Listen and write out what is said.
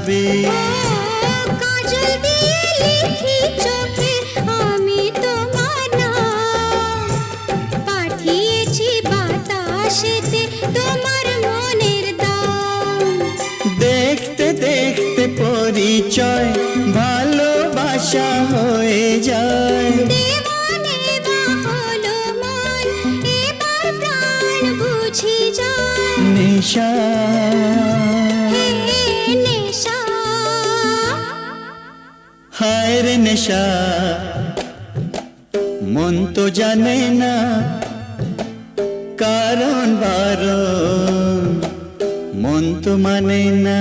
যাবে। কাজল দিয়ে লিখি চোখে আমি তোমার নাম, পাঠিয়েছি বাতাসেতে তোমার মনের দাম। দেখতে দেখতে পরিচয় ভালোবাসা হয়ে যায়। দেওয়ানে বা হলো মন, এবার প্রাণ বুঝি যায়। নেশা হে নেশা, হায় রে নেশা, মন তো জানে না কারণ বারণ, মন তো মানে না।